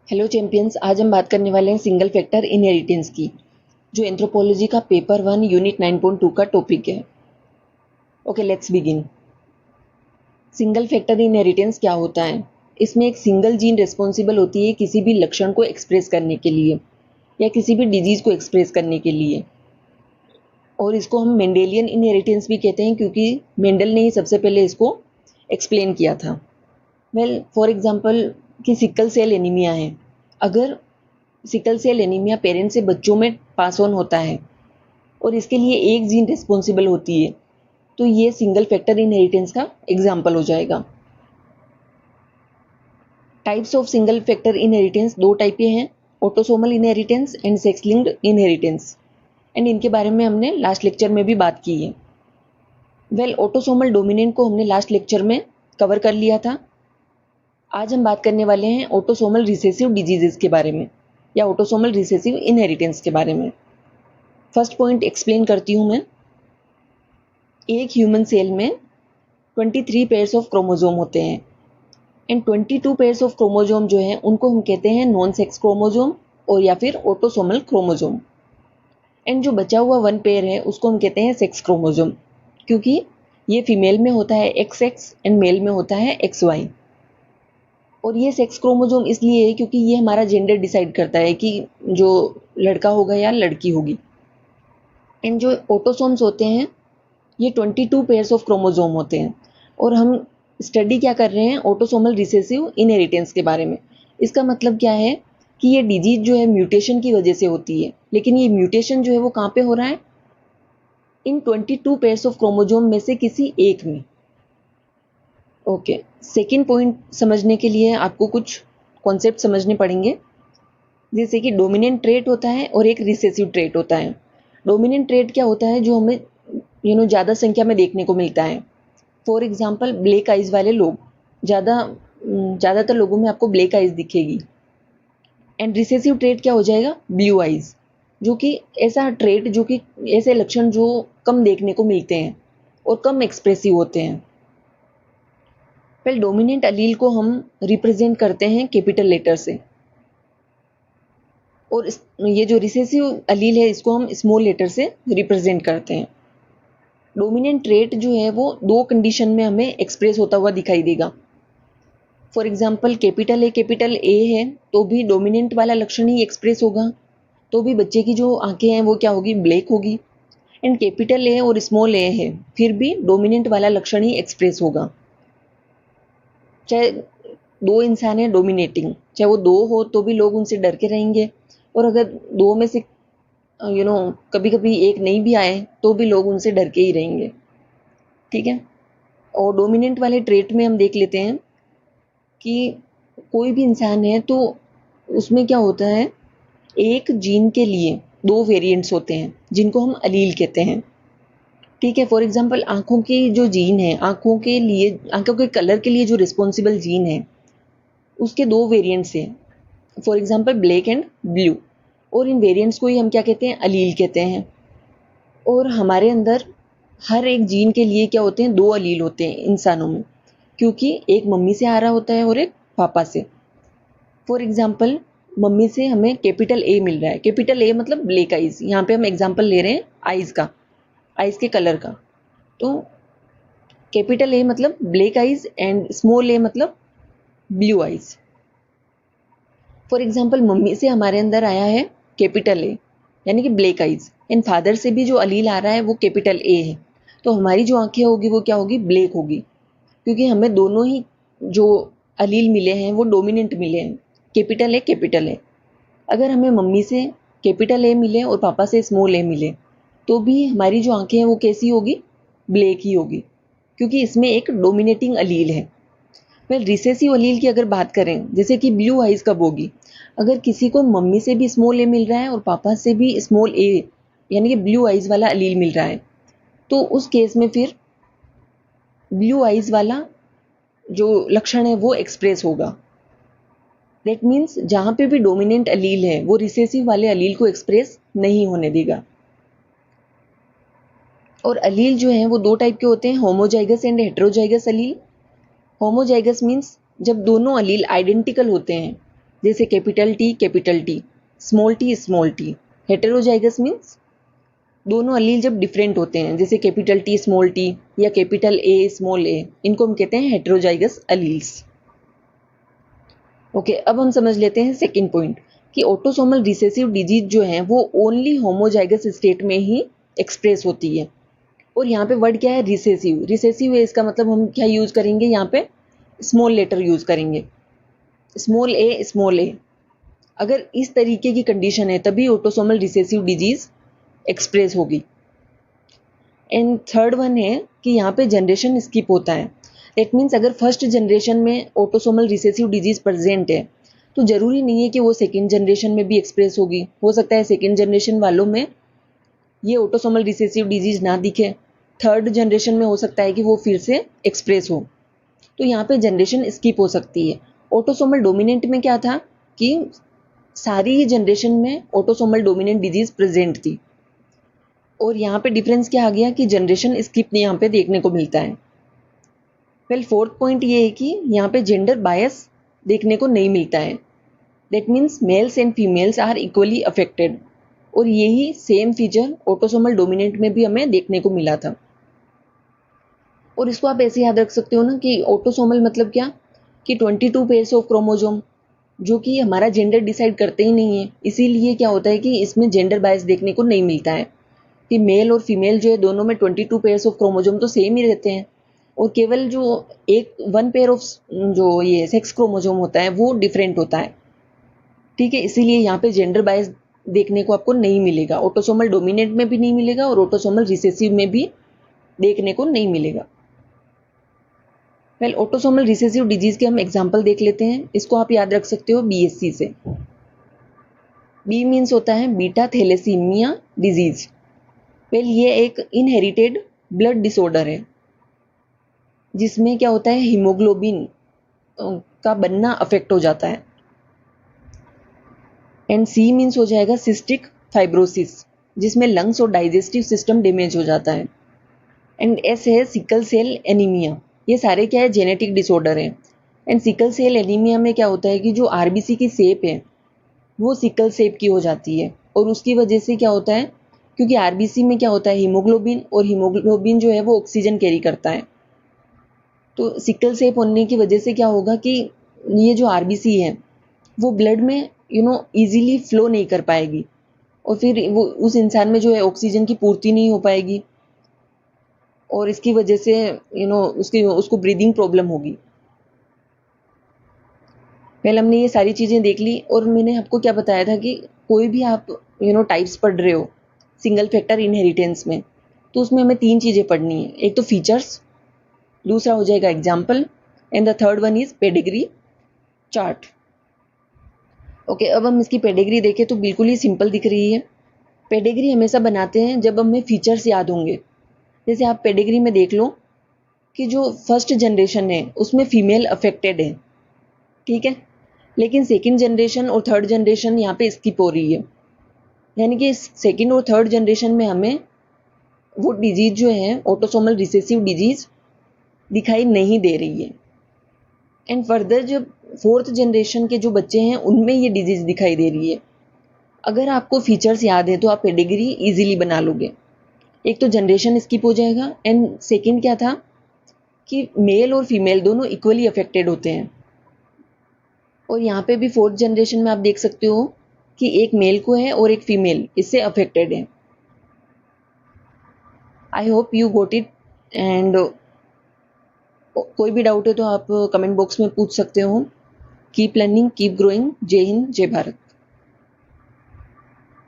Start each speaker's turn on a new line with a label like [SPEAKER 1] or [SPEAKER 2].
[SPEAKER 1] Hello champions, आज हम बात करने वाले हैं सिंगल फैक्टर इनहेरिटेंस की, जो एंथ्रोपोलॉजी का पेपर 1 यूनिट 9.2 का टॉपिक है। Okay, let's begin. Single factor inheritance क्या होता है? इसमें एक सिंगल जीन रिस्पॉन्सिबल होती है किसी भी लक्षण को एक्सप्रेस करने के लिए या किसी भी डिजीज को एक्सप्रेस करने के लिए, और इसको हम मेंडेलियन इनहेरिटेंस भी कहते हैं क्योंकि मेंडल ने ही सबसे पहले इसको एक्सप्लेन किया था। फॉर एग्जाम्पल कि सिकल सेल एनीमिया है। अगर सिकल सेल एनीमिया पेरेंट्स से बच्चों में पास ऑन होता है और इसके लिए एक जीन रिस्पॉन्सिबल होती है, तो ये सिंगल फैक्टर इनहेरिटेंस का एग्जाम्पल हो जाएगा। Types of single factor inheritance दो टाइप के हैं, autosomal inheritance and sex linked inheritance, and इनके बारे में हमने लास्ट लेक्चर में भी बात की है। ऑटोसोमल डोमिनेंट को हमने लास्ट लेक्चर में कवर कर लिया था। आज हम बात करने वाले हैं ऑटोसोमल रिसेसिव डिजीजेस के बारे में या ऑटोसोमल रिसेसिव इनहेरिटेंस के बारे में। फर्स्ट पॉइंट एक्सप्लेन करती हूँ मैं। एक ह्यूमन सेल में 23 पेयर्स ऑफ क्रोमोजोम होते हैं एंड 22 पेयर्स ऑफ क्रोमोजोम जो हैं उनको हम कहते हैं नॉन सेक्स क्रोमोजोम और या फिर ऑटोसोमल क्रोमोजोम, एंड जो बचा हुआ 1 पेयर है उसको हम कहते हैं सेक्स क्रोमोजोम, क्योंकि ये फीमेल में होता है XX एंड मेल में होता है XY। और ये सेक्स क्रोमोजोम इसलिए है क्योंकि ये हमारा जेंडर डिसाइड करता है कि जो लड़का होगा या लड़की होगी। एंड जो ऑटोसोम्स होते हैं ये 22 पेयर्स ऑफ क्रोमोजोम होते हैं, और हम स्टडी क्या कर रहे हैं? ऑटोसोमल रिसेसिव इनहेरिटेंस के बारे में। इसका मतलब क्या है कि ये डिजीज जो है म्यूटेशन की वजह से होती है, लेकिन ये म्यूटेशन जो है वो कहाँ पे हो रहा है? इन 22 पेयर्स ऑफ क्रोमोजोम में से किसी एक में। ओके, सेकेंड पॉइंट समझने के लिए आपको कुछ कॉन्सेप्ट समझने पड़ेंगे, जैसे कि डोमिनेंट ट्रेट होता है और एक रिसेसिव ट्रेट होता है। डोमिनेंट ट्रेट क्या होता है? जो हमें ज़्यादा संख्या में देखने को मिलता है। फॉर एग्जाम्पल ब्लैक आइज़ वाले लोग, ज़्यादातर लोगों में आपको ब्लैक आइज़ दिखेगी। एंड रिसेसिव ट्रेट क्या हो जाएगा? ब्लू आइज़, जो कि ऐसा ट्रेट, जो कि ऐसे लक्षण जो कम देखने को मिलते हैं और कम एक्सप्रेसिव होते हैं। डोमिनेंट अलील को हम रिप्रेजेंट करते हैं कैपिटल लेटर से, और ये जो रिसेसिव अलील है इसको हम स्मॉल लेटर से रिप्रेजेंट करते हैं। डोमिनेंट ट्रेट जो है वो दो कंडीशन में हमें एक्सप्रेस होता हुआ दिखाई देगा। फॉर एग्जाम्पल कैपिटल ए है तो भी डोमिनेंट वाला लक्षण ही एक्सप्रेस होगा, तो भी बच्चे की जो आंखें हैं वो क्या होगी? ब्लैक होगी। एंड कैपिटल ए और स्मॉल ए है फिर भी डोमिनेंट वाला लक्षण ही एक्सप्रेस होगा। चाहे दो इंसान हैं डोमिनेटिंग, चाहे वो दो हो तो भी लोग उनसे डर के रहेंगे, और अगर दो में से कभी कभी एक नहीं भी आए तो भी लोग उनसे डर के ही रहेंगे। ठीक है। और डोमिनेंट वाले ट्रेट में हम देख लेते हैं कि कोई भी इंसान है तो उसमें क्या होता है, एक जीन के लिए दो वेरिएंट्स होते हैं जिनको हम अलील कहते हैं। ठीक है। फॉर एग्जांपल आंखों की जो जीन है, आंखों के लिए, आंखों के कलर के लिए जो रिस्पॉन्सिबल जीन है उसके दो वेरिएंट्स हैं, for example black and blue, और इन वेरिएंट्स को ही हम क्या कहते हैं? अलील कहते हैं। और हमारे अंदर हर एक जीन के लिए क्या होते हैं? दो अलील होते हैं इंसानों में, क्योंकि एक मम्मी से आ रहा होता है और एक पापा से। फॉर एग्जाम्पल मम्मी से हमें कैपिटल ए मिल रहा है, कैपिटल ए मतलब ब्लैक आइज, यहाँ पे हम एग्जाम्पल ले रहे हैं आइज का, आइज के कलर का। तो कैपिटल ए मतलब ब्लैक आइज एंड स्मॉल ए मतलब blue eyes. For example mummy से हमारे अंदर आया है कैपिटल ए यानी कि ब्लैक आइज, एंड फादर से भी जो अलील आ रहा है वो कैपिटल ए है, तो हमारी जो आंखें होगी वो क्या होगी? ब्लैक होगी, क्योंकि हमें दोनों ही जो अलील मिले हैं वो डोमिनेंट मिले हैं, कैपिटल ए कैपिटल ए। अगर हमें मम्मी से कैपिटल ए मिले और पापा से स्मॉल ए मिले तो भी हमारी जो आंखें हैं वो कैसी होगी? ब्लैक ही होगी, क्योंकि इसमें एक डोमिनेटिंग अलील है। रिसेसिव अलील की अगर बात करें, जैसे कि ब्लू आइज कब होगी? अगर किसी को मम्मी से भी स्मॉल ए मिल रहा है और पापा से भी स्मॉल ए यानी कि ब्लू आइज वाला अलील मिल रहा है, तो उस केस में फिर ब्लू आइज वाला जो लक्षण है वो एक्सप्रेस होगा। दैट मीन्स जहां पे भी डोमिनेंट अलील है वो रिसेसिव वाले अलील को एक्सप्रेस नहीं होने देगा। और अलील जो है वो दो टाइप के होते हैं, homozygous and heterozygous allele. Homozygous means जब दोनों अलील आइडेंटिकल होते हैं, जैसे capital T, small T. Heterozygous means दोनों अलील जब डिफरेंट होते हैं, जैसे कैपिटल टी स्मॉल टी या कैपिटल ए स्मॉल ए, इनको हम कहते हैं हेटेरोजाइगस अलील्स। ओके, अब हम समझ लेते हैं सेकंड पॉइंट कि ऑटोसोमल रिसेसिव डिजीज जो है वो ओनली होमोजाइगस स्टेट में ही एक्सप्रेस होती है। और यहाँ पे वर्ड क्या है, रिसेसिव। रिसेसिव है, इसका मतलब हम क्या यूज करेंगे, यहाँ पे स्मॉल लेटर यूज करेंगे, स्मॉल ए। अगर इस तरीके की कंडीशन है तभी ऑटोसोमल रिसेसिव डिजीज एक्सप्रेस होगी। एंड थर्ड वन है कि यहाँ पे जनरेशन स्किप होता है। दैट मीन्स अगर फर्स्ट जनरेशन में ऑटोसोमल रिसेसिव डिजीज प्रेजेंट है तो जरूरी नहीं है कि वो सेकेंड जनरेशन में भी एक्सप्रेस होगी। हो सकता है सेकेंड जनरेशन वालों में ये ऑटोसोमल रिसेसिव डिजीज ना दिखे, थर्ड जनरेशन में हो सकता है कि वो फिर से एक्सप्रेस हो। तो यहाँ पे जनरेशन स्किप हो सकती है। ऑटोसोमल डोमिनेंट में क्या था कि सारी ही जनरेशन में ऑटोसोमल डोमिनेंट डिजीज प्रेजेंट थी, और यहाँ पे डिफरेंस क्या आ गया कि जनरेशन स्किप यहाँ पे देखने को मिलता है। वेल, फोर्थ पॉइंट ये है कि यहाँ पे जेंडर बायस देखने को नहीं मिलता है। That means males and females are equally affected, और यही सेम फीचर ऑटोसोमल डोमिनेंट में भी हमें देखने को मिला था। और इसको आप ऐसे याद रख सकते हो ना कि ऑटोसोमल मतलब क्या, कि 22 पेयर्स ऑफ क्रोमोसोम जो कि हमारा जेंडर डिसाइड करते ही नहीं है। इसीलिए क्या होता है कि इसमें जेंडर बायस देखने को नहीं मिलता है कि मेल और फीमेल जो है दोनों में 22 पेयर्स ऑफ क्रोमोसोम तो सेम ही रहते हैं, और केवल जो एक वन पेयर ऑफ जो ये सेक्स क्रोमोसोम होता है वो डिफरेंट होता है। ठीक है, इसीलिए यहाँ पे जेंडर बायस देखने को आपको नहीं मिलेगा, ऑटोसोमल डोमिनेंट में भी नहीं मिलेगा और ऑटोसोमल रिसेसिव में भी देखने को नहीं मिलेगा। वेल, ऑटोसोमल रिसेसिव डिजीज के हम एग्जाम्पल देख लेते हैं। इसको आप याद रख सकते हो BSC से। बी मीन्स होता है बीटा थैलेसीमिया डिजीज। वेल, ये एक इनहेरिटेड ब्लड डिसऑर्डर है जिसमें क्या होता है, हीमोग्लोबिन का बनना अफेक्ट हो जाता है। एंड सी मीन्स हो जाएगा सिस्टिक फाइब्रोसिस, जिसमें लंग्स और डाइजेस्टिव सिस्टम डैमेज हो जाता है। एंड एस है सिकल सेल एनीमिया। ये सारे क्या है, जेनेटिक डिसऑर्डर है। एंड सिकल सेल एनीमिया में क्या होता है कि जो RBC की शेप है वो सिकल शेप की हो जाती है, और उसकी वजह से क्या होता है, क्योंकि RBC में क्या होता है, हीमोग्लोबिन, और हीमोग्लोबिन जो है वो ऑक्सीजन कैरी करता है। तो सिकल शेप होने की वजह से क्या होगा कि ये जो RBC है वो ब्लड में इजीली फ्लो नहीं कर पाएगी, और फिर वो उस इंसान में जो है ऑक्सीजन की पूर्ति नहीं हो पाएगी, और इसकी वजह से उसको ब्रीदिंग प्रॉब्लम होगी। पहले हमने ये सारी चीज़ें देख ली, और मैंने आपको क्या बताया था कि कोई भी आप टाइप्स पढ़ रहे हो सिंगल फैक्टर इनहेरिटेंस में, तो उसमें हमें 3 चीज़ें पढ़नी है। एक तो फीचर्स, दूसरा हो जाएगा example, and the third one is pedigree chart. Okay, अब हम इसकी पेडिग्री देखें तो बिल्कुल ही सिंपल दिख रही है। पेडिग्री हमेशा बनाते हैं जब हमें फीचर्स याद होंगे। जैसे आप पेडिग्री में देख लो कि जो फर्स्ट जनरेशन है उसमें फीमेल अफेक्टेड है, ठीक है, लेकिन सेकंड जनरेशन और थर्ड जनरेशन यहाँ पे स्किप हो रही है। यानी कि सेकंड और थर्ड जनरेशन में हमें वो डिजीज जो है ऑटोसोमल रिसेसिव डिजीज दिखाई नहीं दे रही है। एंड फर्दर जब फोर्थ जनरेशन के जो बच्चे हैं उनमें ये डिजीज दिखाई दे रही है। अगर आपको फीचर्स याद है तो आप पेडिग्री इजीली बना लोगे। एक तो जनरेशन स्किप हो जाएगा, एंड सेकंड क्या था कि मेल और फीमेल दोनों इक्वली अफेक्टेड होते हैं। और यहाँ पे भी फोर्थ जनरेशन में आप देख सकते हो कि एक मेल को है और एक फीमेल इससे अफेक्टेड है। I hope you got it, and कोई भी डाउट है तो आप कमेंट बॉक्स में पूछ सकते हो। Keep learning, keep growing. जय हिंद, जय भारत।